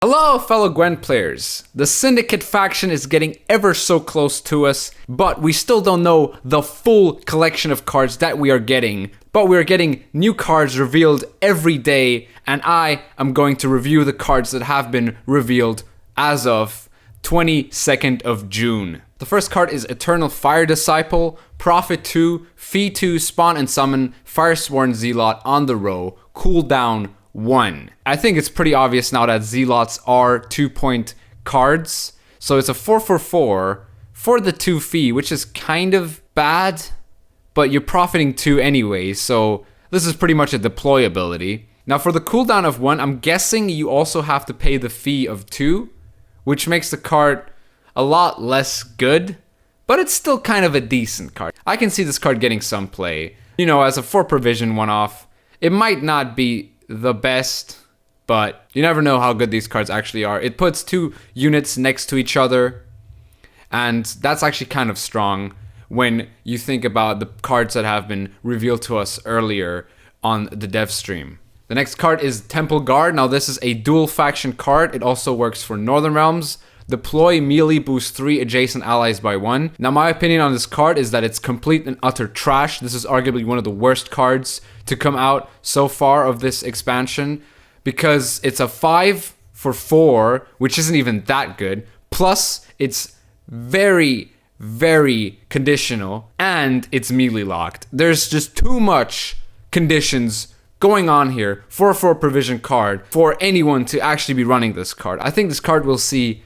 Hello, fellow Gwent players. The Syndicate faction is getting ever so close to us, but we still don't know the full collection of cards that we are getting. But we are getting new cards revealed every day, and I am going to review the cards that have been revealed as of 22nd of June. The first card is Eternal Fire Disciple, Profit 2, Fee 2, Spawn and Summon, Firesworn Zealot on the row, cooldown 1. I think it's pretty obvious now that Zealots are 2-point cards. So it's a 4/4 for the 2 fee, which is kind of bad, but you're profiting 2 anyway, so this is pretty much a deploy ability. Now for the cooldown of 1, I'm guessing you also have to pay the fee of 2, which makes the card a lot less good, but it's still kind of a decent card. I can see this card getting some play. You know, as a 4 provision one-off, it might not be the best, but you never know how good these cards actually are. It puts 2 units next to each other, and that's actually kind of strong when you think about the cards that have been revealed to us earlier on the dev stream. The next card is Temple Guard. Now this is a dual faction card. It also works for Northern Realms. Deploy melee, boost 3 adjacent allies by 1. Now my opinion on this card is that it's complete and utter trash. This is arguably one of the worst cards to come out so far of this expansion, because it's a 5/4, which isn't even that good. Plus it's very, very conditional, and it's melee locked. There's just too much conditions going on here for a 4 provision card for anyone to actually be running this card. I think this card will see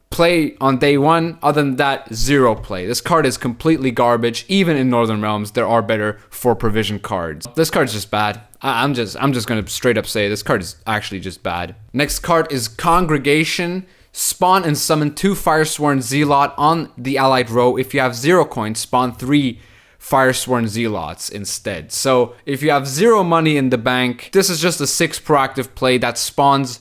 play on day 1. Other than that, 0 play. This card is completely garbage. Even in Northern Realms, there are better 4 provision cards. This card's just bad. I'm just gonna straight up say this card is actually just bad. Next card is Congregation. Spawn and summon 2 Firesworn Zealot on the allied row. If you have 0 coins, spawn 3 Firesworn Zealots instead. So if you have 0 money in the bank, this is just a 6 proactive play that spawns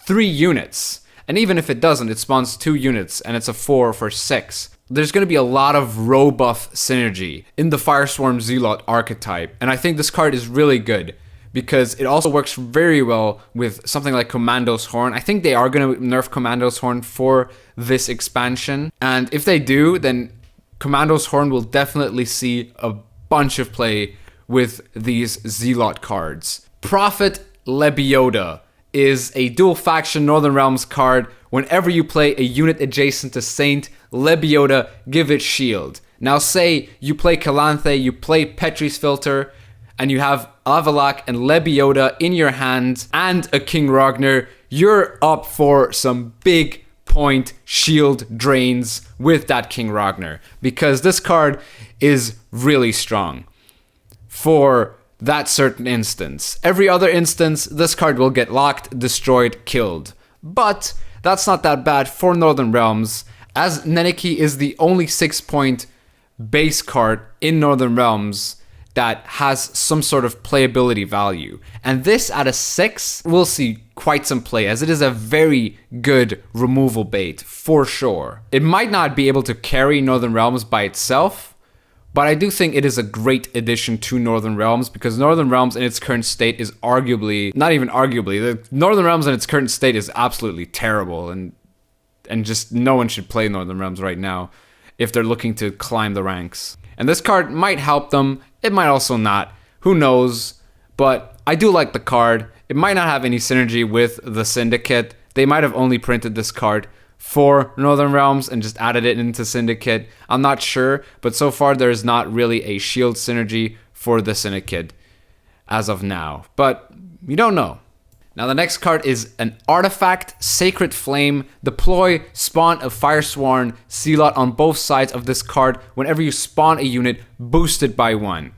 3 units. And even if it doesn't, it spawns 2 units, and it's a 4 for 6. There's going to be a lot of row buff synergy in the Fireswarm Zealot archetype, and I think this card is really good because it also works very well with something like Commando's Horn. I think they are going to nerf Commando's Horn for this expansion, and if they do, then Commando's Horn will definitely see a bunch of play with these Zealot cards. Prophet Lebioda is a dual faction Northern Realms card. Whenever you play a unit adjacent to Saint, Lebioda, give it shield. Now say you play Calanthe, you play Petri's Filter, and you have Avalak and Lebioda in your hand and a King Ragnar, you're up for some big point shield drains with that King Ragnar, because this card is really strong for that certain instance. Every other instance, this card will get locked, destroyed, killed. But that's not that bad for Northern Realms, as Neneki is the only 6-point base card in Northern Realms that has some sort of playability value. And this at a 6 will see quite some play, as it is a very good removal bait for sure. It might not be able to carry Northern Realms by itself, but I do think it is a great addition to Northern Realms, because Northern Realms in its current state is arguably, not even arguably, the Northern Realms in its current state is absolutely terrible, and just no one should play Northern Realms right now if they're looking to climb the ranks. And this card might help them, it might also not, who knows, but I do like the card. It might not have any synergy with the Syndicate. They might have only printed this card for Northern Realms and just added it into Syndicate. I'm not sure, but so far there is not really a shield synergy for the Syndicate as of now, but you don't know. Now the next card is an artifact, Sacred Flame. Deploy, spawn a Firesworn Zealot on both sides of this card whenever you spawn a unit, boosted by 1.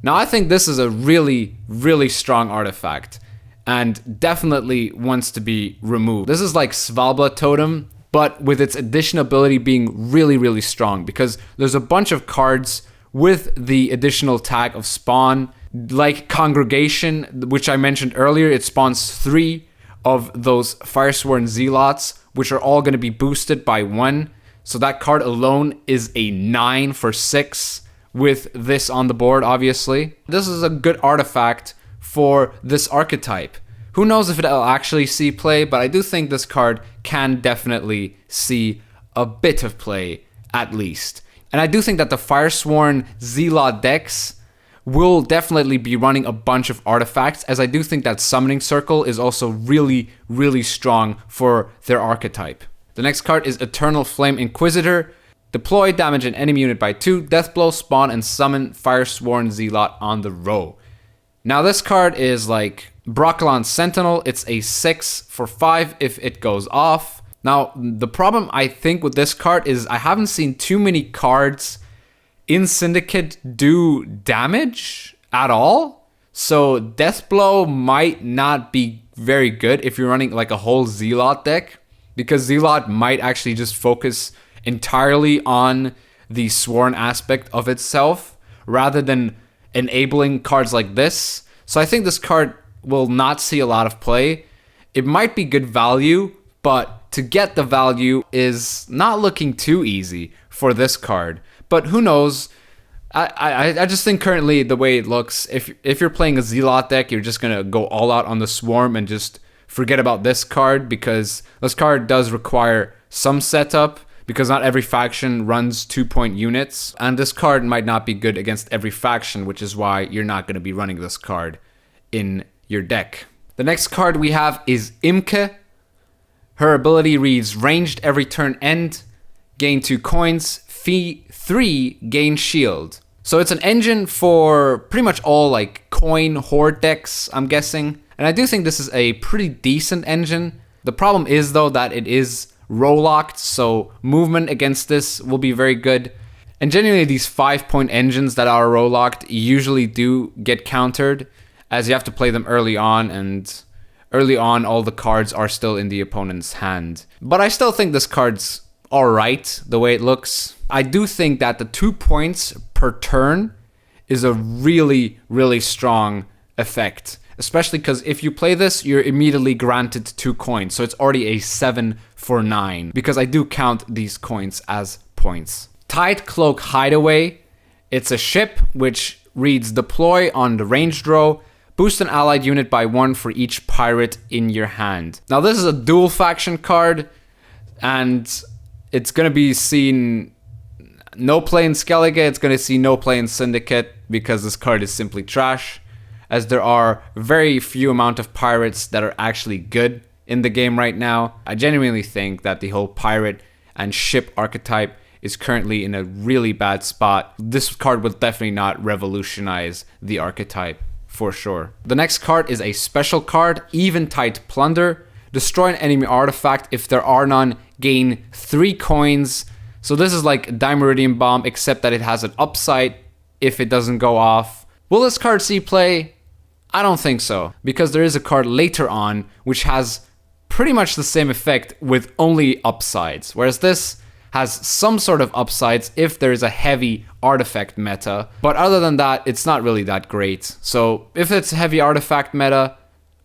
Now I think this is a really, really strong artifact, and definitely wants to be removed. This is like Svalbard Totem, but with its addition ability being really, really strong, because there's a bunch of cards with the additional tag of spawn, like Congregation, which I mentioned earlier. It spawns 3 of those Firesworn Zealots, which are all going to be boosted by 1. So that card alone is a 9 for 6 with this on the board, obviously. This is a good artifact for this archetype. Who knows if it'll actually see play, but I do think this card can definitely see a bit of play, at least. And I do think that the Firesworn Zealot decks will definitely be running a bunch of artifacts, as I do think that Summoning Circle is also really, really strong for their archetype. The next card is Eternal Flame Inquisitor. Deploy, damage an enemy unit by 2, Deathblow, spawn, and summon Firesworn Zealot on the row. Now this card is like Broccolon Sentinel. It's a 6 for 5 if it goes off. Now, the problem I think with this card is I haven't seen too many cards in Syndicate do damage at all. So Deathblow might not be very good if you're running like a whole Zealot deck, because Zealot might actually just focus entirely on the sworn aspect of itself rather than enabling cards like this. So I think this card will not see a lot of play. It might be good value, but to get the value is not looking too easy for this card. But who knows? I just think currently the way it looks, if you're playing a Zealot deck, you're just gonna go all out on the Swarm and just forget about this card, because this card does require some setup, because not every faction runs 2-point units, and this card might not be good against every faction, which is why you're not gonna be running this card in your deck. The next card we have is Emka. Her ability reads ranged every turn end, gain 2 coins, fee 3, gain shield. So it's an engine for pretty much all like coin horde decks, I'm guessing. And I do think this is a pretty decent engine. The problem is though that it is row locked, so movement against this will be very good. And genuinely these 5-point engines that are row locked usually do get countered, as you have to play them early on, and early on all the cards are still in the opponent's hand. But I still think this card's alright the way it looks. I do think that the 2 points per turn is a really, really strong effect. Especially because if you play this, you're immediately granted 2 coins. So it's already a 7 for 9. Because I do count these coins as points. Tide Cloak Hideaway. It's a ship which reads deploy on the ranged row. Boost an allied unit by 1 for each pirate in your hand. Now this is a dual faction card, and it's going to be seen no play in Skellige, it's going to see no play in Syndicate, because this card is simply trash, as there are very few amount of pirates that are actually good in the game right now. I genuinely think that the whole pirate and ship archetype is currently in a really bad spot. This card will definitely not revolutionize the archetype, for sure. The next card is a special card, Eventide Plunder. Destroy an enemy artifact. If there are none, gain 3 coins. So this is like Dimeridium Bomb, except that it has an upside if it doesn't go off. Will this card see play? I don't think so, because there is a card later on which has pretty much the same effect with only upsides, whereas this has some sort of upsides if there is a heavy artifact meta. But other than that, it's not really that great. So if it's a heavy artifact meta,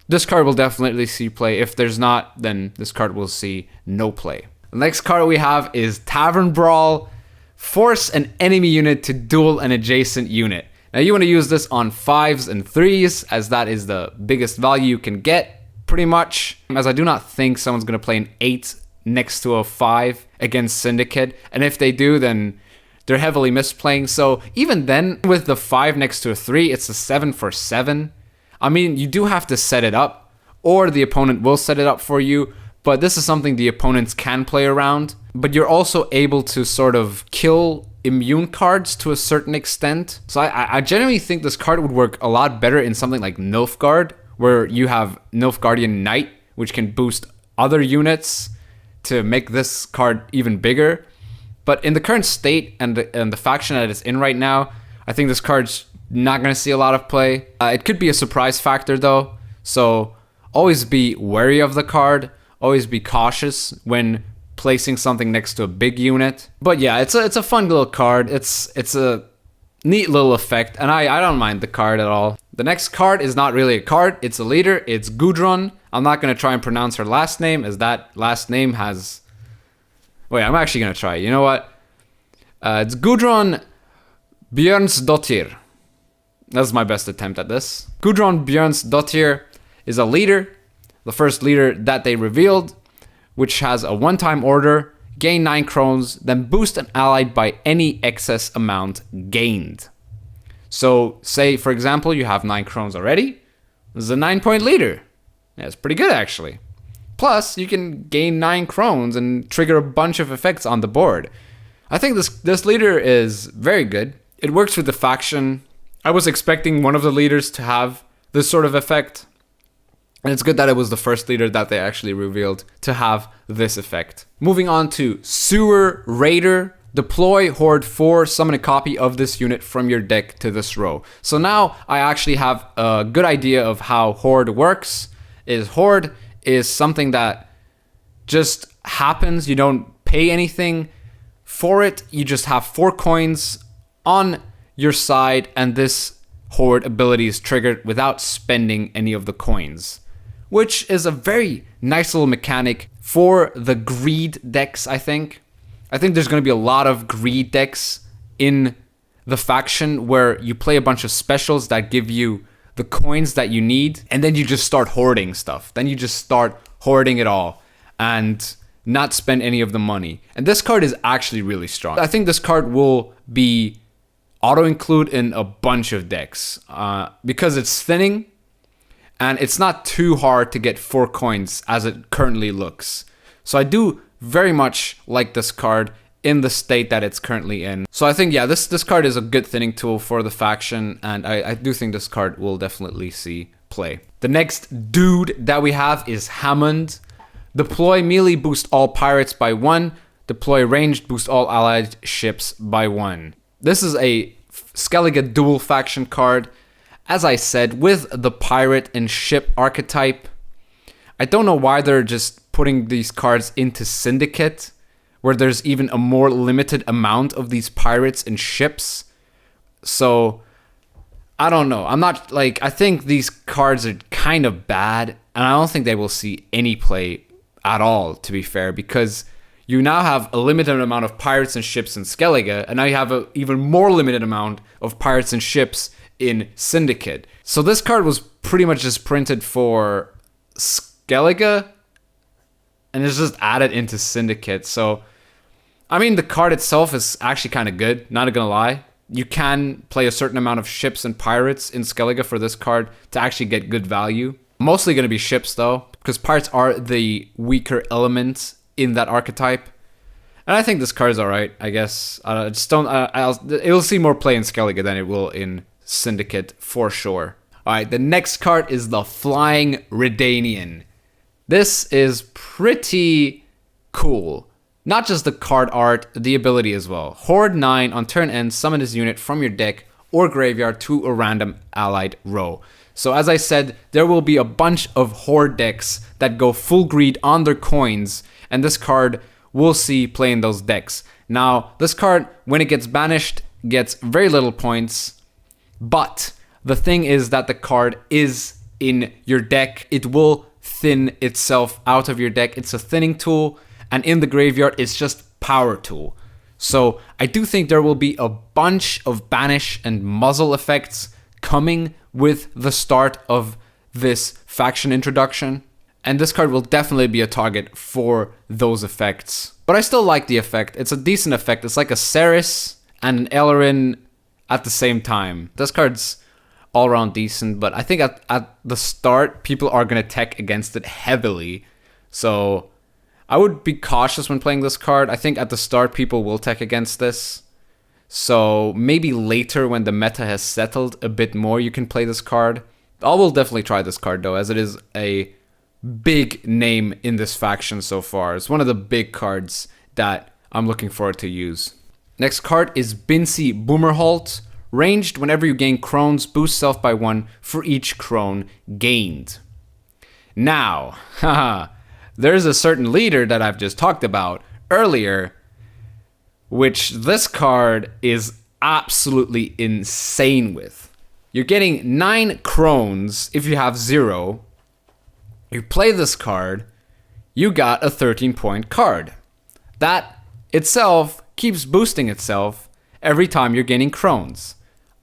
this card will definitely see play. If there's not, then this card will see no play. The next card we have is Tavern Brawl. Force an enemy unit to duel an adjacent unit. Now you want to use this on 5s and 3s, as that is the biggest value you can get, pretty much. As I do not think someone's going to play an 8 next to a 5 against Syndicate, and if they do, then they're heavily misplaying. So even then, with the 5 next to a 3, it's a 7 for 7. I mean, you do have to set it up, or the opponent will set it up for you, but this is something the opponents can play around. But you're also able to sort of kill immune cards to a certain extent. So I genuinely think this card would work a lot better in something like Nilfgaard, where you have Nilfgaardian Knight, which can boost other units to make this card even bigger. But in the current state and the faction that it's in right now, I think this card's not going to see a lot of play. It could be a surprise factor though, so always be wary of the card, always be cautious when placing something next to a big unit. But yeah, it's a fun little card. It's a neat little effect, and I don't mind the card at all. The next card is not really a card, it's a leader. It's Gudrun. I'm not going to try and pronounce her last name, as that last name has... Wait, I'm actually going to try. You know what? It's Gudrun Björnsdottir. That's my best attempt at this. Gudrun Björnsdottir is a leader. the first leader that they revealed, which has a one-time order, gain 9 crowns, then boost an ally by any excess amount gained. So say, for example, you have 9 crowns already. This is a 9-point leader. Yeah, it's pretty good actually. Plus, you can gain 9 crowns and trigger a bunch of effects on the board. I think this leader is very good. It works with the faction. I was expecting one of the leaders to have this sort of effect. And it's good that it was the first leader that they actually revealed to have this effect. Moving on to Sewer Raider. Deploy Horde 4, summon a copy of this unit from your deck to this row. So now I actually have a good idea of how Horde works. Horde is something that just happens. You don't pay anything for it. You just have 4 coins on your side, and this Horde ability is triggered without spending any of the coins, which is a very nice little mechanic for the greed decks, I think. I think there's going to be a lot of greed decks in the faction where you play a bunch of specials that give you the coins that you need, and then you just start hoarding stuff. Then you just start hoarding it all and not spend any of the money. And this card is actually really strong. I think this card will be auto-include in a bunch of decks because it's thinning and it's not too hard to get 4 coins as it currently looks. So I do very much like this card in the state that it's currently in. So I think, yeah, this card is a good thinning tool for the faction, and I do think this card will definitely see play. The next dude that we have is Hammond. Deploy melee, boost all pirates by 1. Deploy ranged, boost all allied ships by 1. This is a Skellige dual faction card. As I said, with the pirate and ship archetype, I don't know why they're just putting these cards into Syndicate, where there's even a more limited amount of these pirates and ships. So, I don't know. I think these cards are kind of bad, and I don't think they will see any play at all, to be fair, because you now have a limited amount of pirates and ships in Skellige, and now you have an even more limited amount of pirates and ships in Syndicate. So this card was pretty much just printed for Skellige, and it's just added into Syndicate. So, I mean, the card itself is actually kind of good, not gonna lie. You can play a certain amount of ships and pirates in Skellige for this card to actually get good value. Mostly gonna be ships though, because pirates are the weaker element in that archetype. And I think this card is alright, I guess. It'll see more play in Skellige than it will in Syndicate for sure. Alright, the next card is the Flying Redanian. This is pretty cool. Not just the card art, the ability as well. Horde 9 on turn end, summon this unit from your deck or graveyard to a random allied row. So as I said, there will be a bunch of Horde decks that go full greed on their coins, and this card will see play in those decks. Now, this card, when it gets banished, gets very little points, but the thing is that the card is in your deck. It will thin itself out of your deck. It's a thinning tool, and in the graveyard, it's just power tool. So I do think there will be a bunch of banish and muzzle effects coming with the start of this faction introduction, and this card will definitely be a target for those effects. But I still like the effect. It's a decent effect. It's like a Ceres and an Ellerin at the same time. This card's all around decent, but I think at the start, people are going to tech against it heavily. So I would be cautious when playing this card. I think at the start, people will tech against this. So maybe later when the meta has settled a bit more, you can play this card. I will definitely try this card though, as it is a big name in this faction so far. It's one of the big cards that I'm looking forward to use. Next card is Bincy Boomerholt. Ranged, whenever you gain crones, boost self by 1 for each crone gained. Now, there's a certain leader that I've just talked about earlier, which this card is absolutely insane with. You're getting 9 crones if you have 0. You play this card, you got a 13-point card. That itself keeps boosting itself every time you're gaining crones.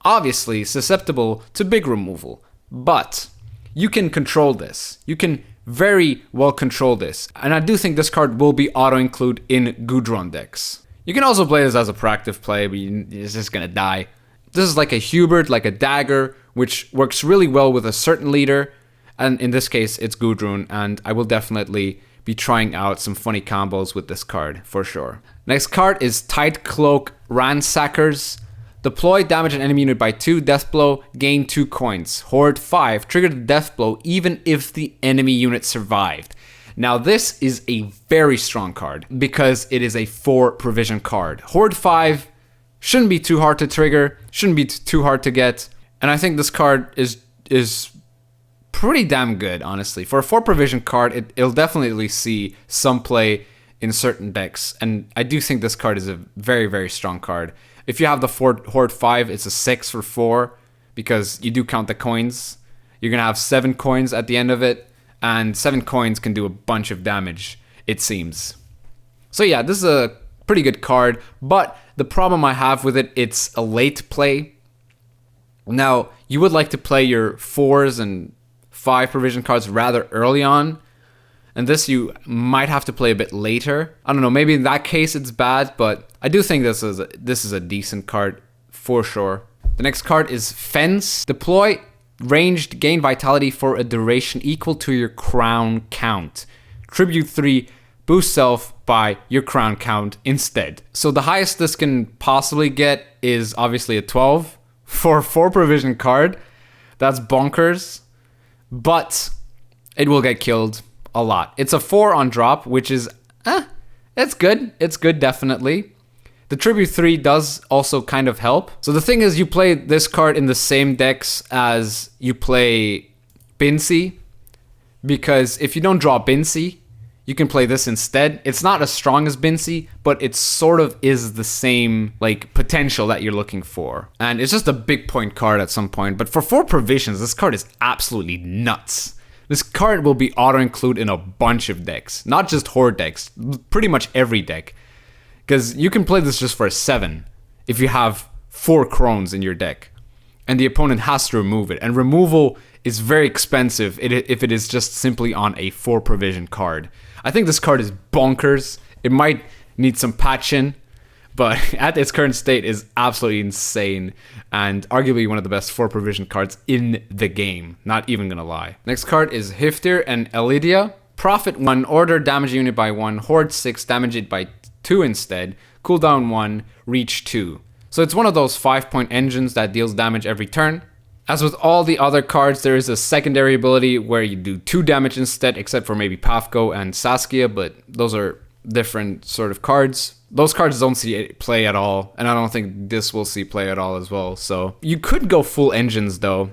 Obviously susceptible to big removal, but you can control this. You can very well control this. And I do think this card will be auto-include in Gudrun decks. You can also play this as a proactive play, but it's just gonna die. This is like a Hubert, like a dagger, which works really well with a certain leader. And in this case, it's Gudrun, and I will definitely be trying out some funny combos with this card, for sure. Next card is Tight Cloak Ransackers. Deploy, damage an enemy unit by 2, death blow, gain 2 coins. Hoard 5, trigger the death blow even if the enemy unit survived. Now this is a very strong card because it is a 4 provision card. Hoard 5 shouldn't be too hard to trigger, shouldn't be too hard to get, and I think this card is pretty damn good, honestly. For a 4 provision card, it'll definitely see some play in certain decks, and I do think this card is a very, very strong card. If you have the Hoard 5, it's a 6 for 4, because you do count the coins. You're going to have 7 coins at the end of it, and 7 coins can do a bunch of damage, it seems. So yeah, this is a pretty good card, but the problem I have with it, it's a late play. Now, you would like to play your 4s and 5 provision cards rather early on, and this you might have to play a bit later. I don't know, maybe in that case it's bad, but I do think this is a decent card for sure. The next card is Fence. Deploy, ranged, gain vitality for a duration equal to your crown count. Tribute 3, boost self by your crown count instead. So the highest this can possibly get is obviously a 12 for a 4 provision card. That's bonkers, but it will get killed a lot. It's a 4 on drop, which is, it's good. It's good, definitely. The Tribute 3 does also kind of help. So the thing is, you play this card in the same decks as you play Bincy, because if you don't draw Bincy, you can play this instead. It's not as strong as Bincy, but it sort of is the same like potential that you're looking for. And it's just a big point card at some point. But for 4 provisions, this card is absolutely nuts. This card will be auto-include in a bunch of decks, not just Horde decks, pretty much every deck. Because you can play this just for a 7 if you have 4 Crones in your deck, and the opponent has to remove it. And removal is very expensive if it is just simply on a 4 provision card. I think this card is bonkers. It might need some patching, but at its current state is absolutely insane, and arguably one of the best 4 provision cards in the game. Not even gonna lie. Next card is Hefty and Elidia. Profit 1, order damage unit by 1, hoard 6, damage it by 2 instead, cooldown 1, reach 2. So it's one of those 5-point engines that deals damage every turn. As with all the other cards, there is a secondary ability where you do 2 damage instead, except for maybe Pavko and Saskia, but those are different sort of cards. Those cards don't see play at all, and I don't think this will see play at all as well. So you could go full engines though.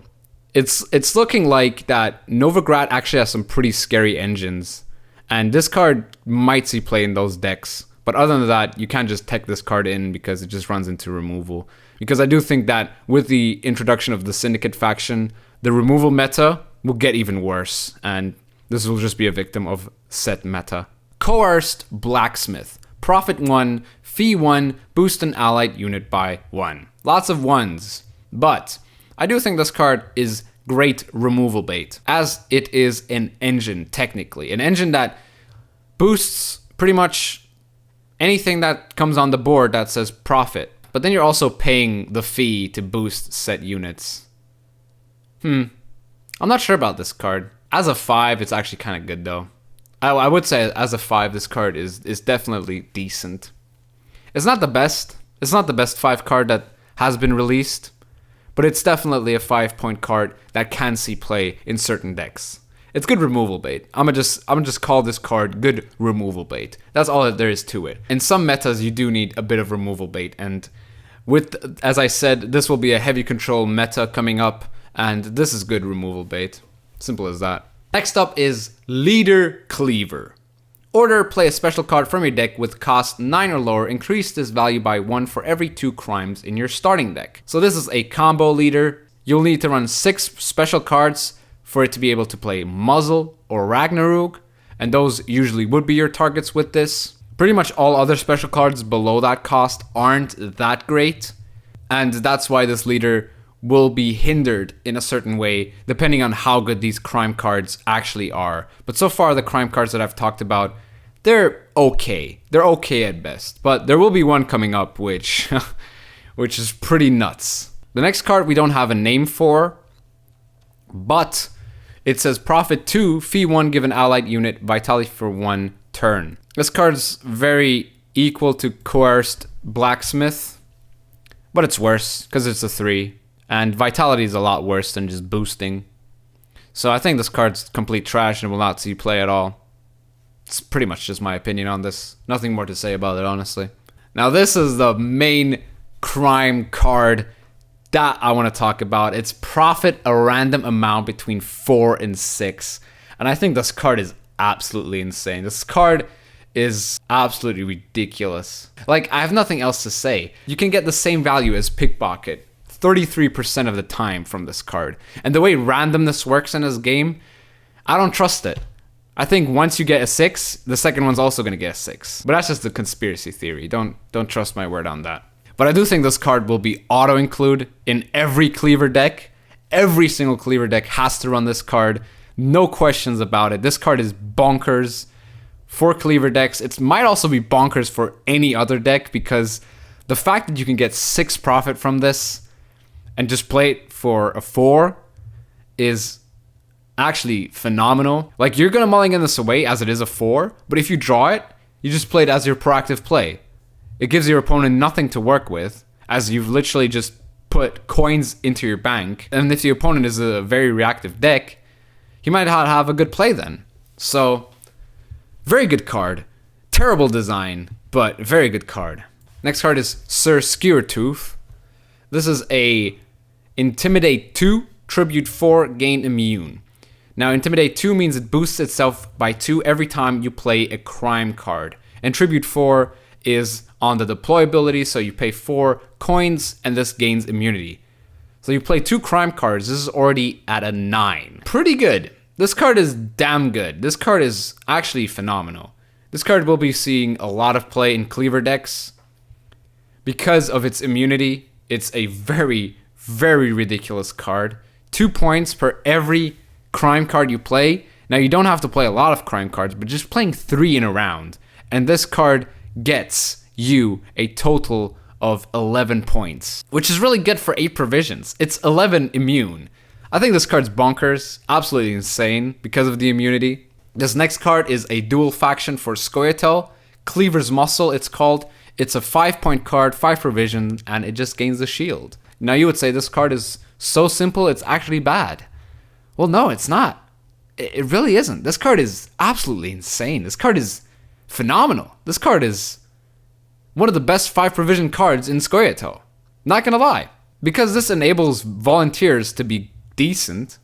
It's looking like that Novigrad actually has some pretty scary engines, and this card might see play in those decks. But other than that, you can't just tech this card in because it just runs into removal. Because I do think that with the introduction of the Syndicate faction, the removal meta will get even worse, and this will just be a victim of set meta. Coerced Blacksmith. Profit 1, fee 1, boost an allied unit by 1. Lots of 1s. But I do think this card is great removal bait, as it is an engine, technically. An engine that boosts pretty much anything that comes on the board that says profit. But then you're also paying the fee to boost set units. I'm not sure about this card. As a 5, it's actually kind of good though. I would say as a 5, this card is definitely decent. It's not the best. It's not the best 5 card that has been released, but it's definitely a 5-point card that can see play in certain decks. It's good removal bait. I'm gonna just call this card good removal bait. That's all that there is to it. In some metas, you do need a bit of removal bait, and with, as I said, this will be a heavy control meta coming up, and this is good removal bait. Simple as that. Next up is Leader Cleaver. Order, play a special card from your deck with cost 9 or lower. Increase this value by 1 for every 2 crimes in your starting deck. So this is a combo leader. You'll need to run 6 special cards for it to be able to play Muzzle or Ragnarok, and those usually would be your targets with this. Pretty much all other special cards below that cost aren't that great, and that's why this leader will be hindered in a certain way depending on how good these crime cards actually are. But so far, the crime cards that I've talked about, they're okay. They're okay at best. But there will be one coming up which is pretty nuts. The next card we don't have a name for, but it says Profit 2, Fee 1, give an allied unit Vitality for 1 turn. This card's very equal to Coerced Blacksmith, but it's worse because it's a 3. And Vitality is a lot worse than just boosting. So I think this card's complete trash and will not see play at all. It's pretty much just my opinion on this. Nothing more to say about it, honestly. Now this is the main crime card that I want to talk about. It's Profit a random amount between 4 and 6. And I think this card is absolutely insane. This card is absolutely ridiculous. Like, I have nothing else to say. You can get the same value as Pickpocket 33% of the time from this card. And the way randomness works in this game, I don't trust it. I think once you get a 6, the second one's also going to get a 6. But that's just a conspiracy theory. Don't trust my word on that. But I do think this card will be auto-include in every cleaver deck. Every single cleaver deck has to run this card. No questions about it. This card is bonkers for cleaver decks. It might also be bonkers for any other deck because the fact that you can get 6 profit from this and just play it for a 4 is actually phenomenal. Like, you're gonna mulligan this away as it is a 4, but if you draw it, you just play it as your proactive play. It gives your opponent nothing to work with, as you've literally just put coins into your bank. And if the opponent is a very reactive deck, he might not have a good play then. So, very good card. Terrible design, but very good card. Next card is Sir Skewertooth. This is a Intimidate 2, Tribute 4, gain immune. Now, Intimidate 2 means it boosts itself by 2 every time you play a crime card. And Tribute 4 is on the deploy ability, so you pay 4 coins and this gains immunity. So you play 2 crime cards, this is already at a 9. Pretty good. This card is damn good. This card is actually phenomenal. This card will be seeing a lot of play in cleaver decks. Because of its immunity, it's a very, very ridiculous card. 2 points per every crime card you play. Now, you don't have to play a lot of crime cards, but just playing 3 in a round. And this card gets you a total of 11 points, which is really good for 8 provisions. It's 11 immune. I think this card's bonkers, absolutely insane because of the immunity. This next card is a dual faction for Scoia'tael, Cleaver's Muscle it's called. It's a 5-point card, 5 provision, and it just gains the shield. Now you would say this card is so simple it's actually bad. Well, no, it's not. It really isn't. This card is absolutely insane. This card is phenomenal. This card is one of the best 5 provision cards in Scoia'tael. Not gonna lie. Because this enables volunteers to be decent,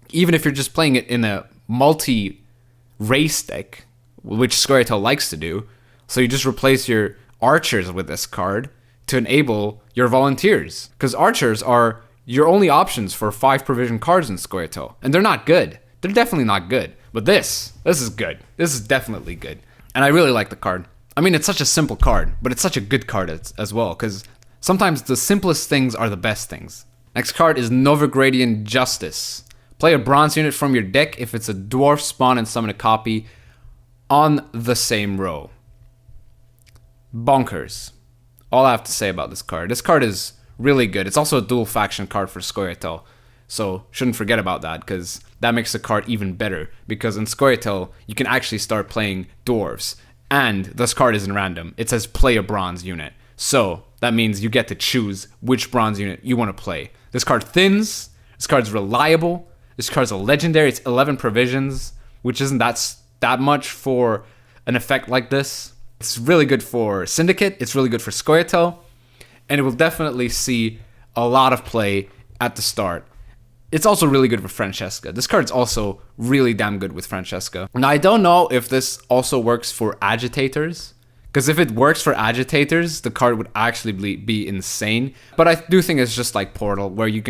even if you're just playing it in a multi-race deck, which Scoia'tael likes to do. So you just replace your archers with this card to enable your volunteers. Because archers are your only options for 5 provision cards in Scoia'tael. And they're not good. They're definitely not good. But this is good. This is definitely good. And I really like the card. I mean, it's such a simple card, but it's such a good card as well. Because sometimes the simplest things are the best things. Next card is Novigradian Justice. Play a bronze unit from your deck if it's a dwarf spawn and summon a copy on the same row. Bonkers. All I have to say about this card. This card is really good. It's also a dual faction card for Scoia'tael. So shouldn't forget about that because that makes the card even better. Because in Scoia'tael, you can actually start playing dwarves. And this card isn't random. It says play a bronze unit. So that means you get to choose which bronze unit you want to play. This card thins. This card's reliable. This card's a legendary. It's 11 provisions, which isn't that much for an effect like this. It's really good for Syndicate. It's really good for Scoia'tael. And it will definitely see a lot of play at the start. It's also really good for Francesca. This card's also really damn good with Francesca. Now, I don't know if this also works for agitators. Because if it works for agitators, the card would actually be insane. But I do think it's just like Portal, where you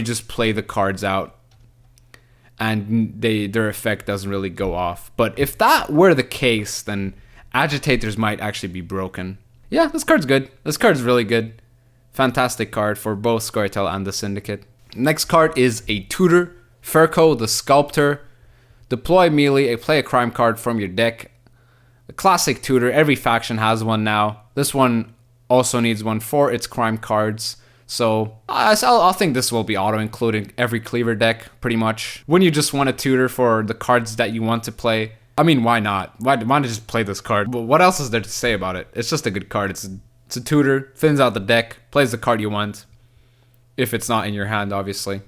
just play the cards out and their effect doesn't really go off. But if that were the case, then agitators might actually be broken. Yeah, this card's good. This card's really good. Fantastic card for both Skewer and the Syndicate. Next card is a tutor, Fercho the Sculptor. Deploy melee, play a crime card from your deck. The classic tutor, every faction has one now. This one also needs one for its crime cards. So I think this will be auto-including every cleaver deck, pretty much. When you just want a tutor for the cards that you want to play, I mean, why not? Why not just play this card? But what else is there to say about it? It's just a good card. It's a tutor, thins out the deck, plays the card you want. If it's not in your hand, obviously.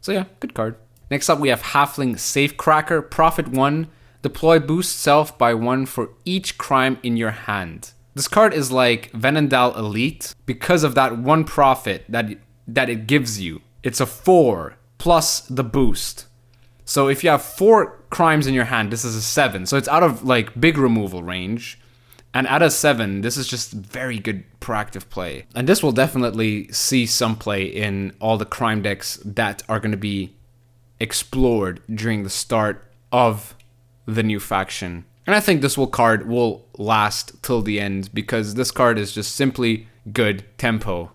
So yeah, good card. Next up, we have halfling safecracker, profit 1, deploy boost self by 1 for each crime in your hand. This card is like Venendal Elite because of that 1 profit that it gives you. It's a 4 plus the boost. So if you have 4 crimes in your hand, this is a 7. So it's out of like big removal range. And at a 7, this is just very good proactive play. And this will definitely see some play in all the crime decks that are going to be explored during the start of the new faction. And I think this card will last till the end because this card is just simply good tempo.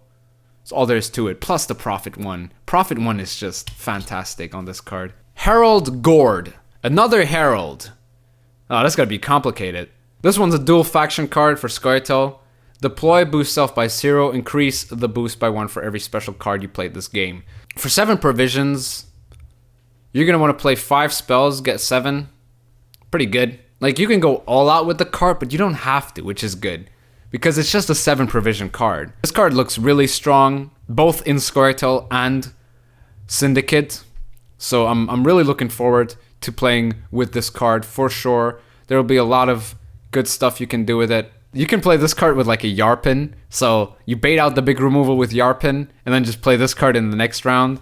That's all there is to it. Plus the Profit 1. Profit 1 is just fantastic on this card. Herald Gourd. Another Herald. Oh, that's gotta be complicated. This one's a dual faction card for Skewer. Deploy boost self by 0. Increase the boost by 1 for every special card you played this game. For 7 provisions, you're going to want to play 5 spells, get 7. Pretty good. Like, you can go all out with the card, but you don't have to, which is good. Because it's just a 7 provision card. This card looks really strong, both in Skewer and Syndicate. So I'm really looking forward to playing with this card for sure. There will be a lot of good stuff you can do with it. You can play this card with like a Yarpin. So you bait out the big removal with Yarpin, and then just play this card in the next round.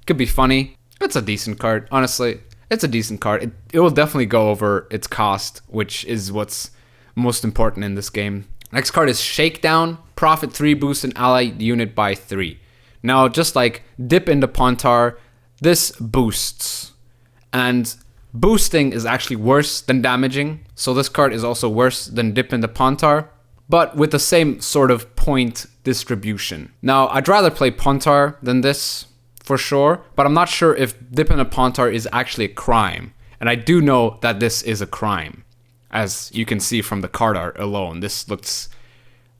Could be funny. It's a decent card, honestly. It's a decent card. It will definitely go over its cost, which is what's most important in this game. Next card is Shakedown. Profit 3, boost an allied unit by 3. Now, just like dip into Pontar, this boosts. And boosting is actually worse than damaging. So this card is also worse than dip into Pontar, but with the same sort of point distribution. Now, I'd rather play Pontar than this, for sure, but I'm not sure if dip into Pontar is actually a crime. And I do know that this is a crime. As you can see from the card art alone, this looks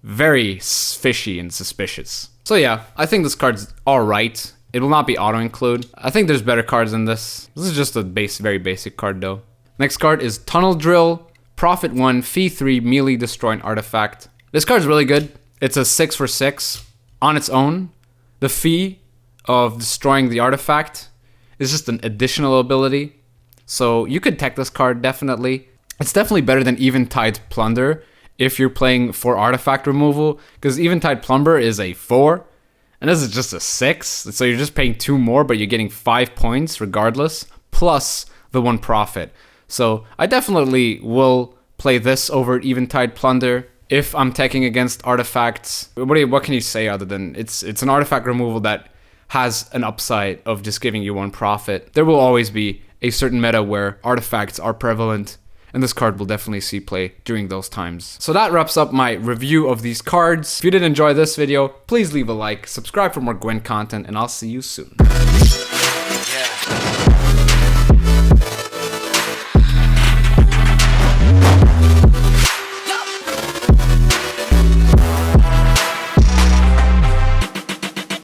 very fishy and suspicious. So yeah, I think this card's alright. It will not be auto-include. I think there's better cards than this. This is just a very basic card though. Next card is Tunnel Drill. Profit 1, fee 3, melee destroy an artifact. This card's really good. It's a 6 for 6 on its own. The fee of destroying the artifact is just an additional ability. So you could tech this card, definitely. It's definitely better than Eventide Plunder if you're playing for artifact removal, because Eventide Plunder is a 4, and this is just a 6, so you're just paying 2 more, but you're getting 5 points regardless, plus the 1 profit. So I definitely will play this over Eventide Plunder if I'm teching against artifacts. What can you say other than it's an artifact removal that has an upside of just giving you 1 profit. There will always be a certain meta where artifacts are prevalent, and this card will definitely see play during those times. So that wraps up my review of these cards. If you did enjoy this video, please leave a like, subscribe for more Gwent content, and I'll see you soon. Yeah.